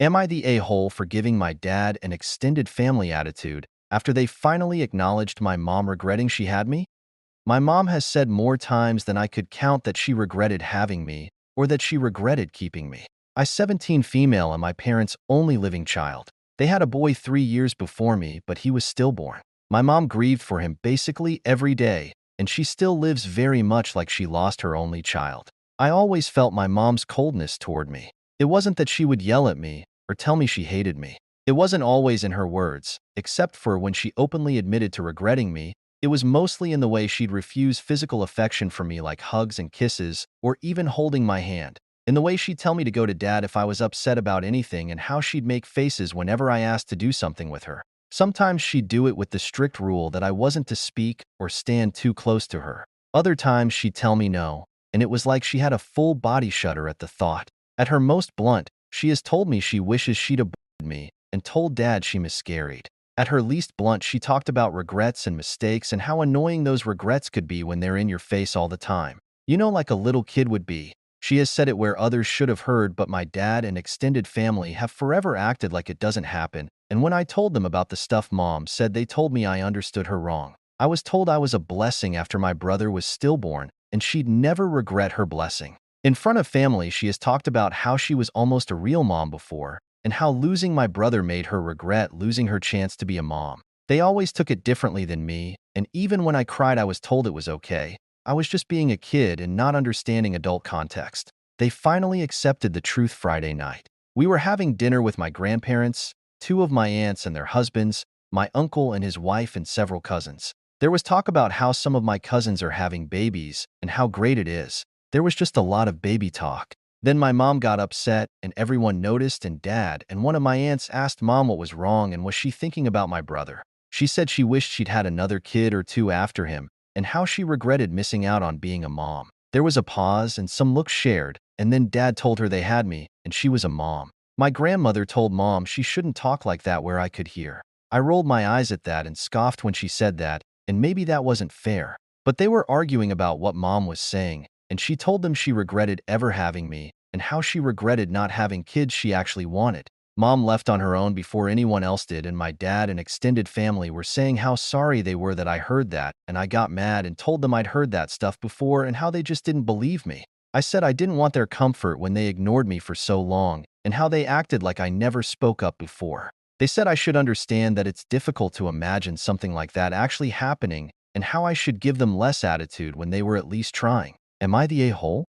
Am I the a-hole for giving my dad an extended family attitude after they finally acknowledged my mom regretting she had me? My mom has said more times than I could count that she regretted having me or that she regretted keeping me. I 17 female and my parents' only living child. They had a boy 3 years before me, but he was stillborn. My mom grieved for him basically every day, and she still lives very much like she lost her only child. I always felt my mom's coldness toward me. It wasn't that she would yell at me or tell me she hated me. It wasn't always in her words, except for when she openly admitted to regretting me. It was mostly in the way she'd refuse physical affection from me like hugs and kisses, or even holding my hand. In the way she'd tell me to go to dad if I was upset about anything and how she'd make faces whenever I asked to do something with her. Sometimes she'd do it with the strict rule that I wasn't to speak or stand too close to her. Other times she'd tell me no, and it was like she had a full body shudder at the thought. At her most blunt, she has told me she wishes she'd aborted me and told dad she miscarried. At her least blunt, she talked about regrets and mistakes and how annoying those regrets could be when they're in your face all the time. You know, like a little kid would be. She has said it where others should have heard, but my dad and extended family have forever acted like it doesn't happen, and when I told them about the stuff mom said, they told me I understood her wrong. I was told I was a blessing after my brother was stillborn, and she'd never regret her blessing. In front of family, she has talked about how she was almost a real mom before, and how losing my brother made her regret losing her chance to be a mom. They always took it differently than me, and even when I cried, I was told it was okay. I was just being a kid and not understanding adult context. They finally accepted the truth Friday night. We were having dinner with my grandparents, two of my aunts and their husbands, my uncle and his wife, and several cousins. There was talk about how some of my cousins are having babies and how great it is. There was just a lot of baby talk. Then my mom got upset, and everyone noticed, and dad and one of my aunts asked mom what was wrong and was she thinking about my brother. She said she wished she'd had another kid or two after him, and how she regretted missing out on being a mom. There was a pause and some looks shared, and then dad told her they had me, and she was a mom. My grandmother told mom she shouldn't talk like that where I could hear. I rolled my eyes at that and scoffed when she said that, and maybe that wasn't fair. But they were arguing about what mom was saying, and she told them she regretted ever having me, and how she regretted not having kids she actually wanted. Mom left on her own before anyone else did, and my dad and extended family were saying how sorry they were that I heard that, and I got mad and told them I'd heard that stuff before and how they just didn't believe me. I said I didn't want their comfort when they ignored me for so long, and how they acted like I never spoke up before. They said I should understand that it's difficult to imagine something like that actually happening, and how I should give them less attitude when they were at least trying. Am I the a-hole?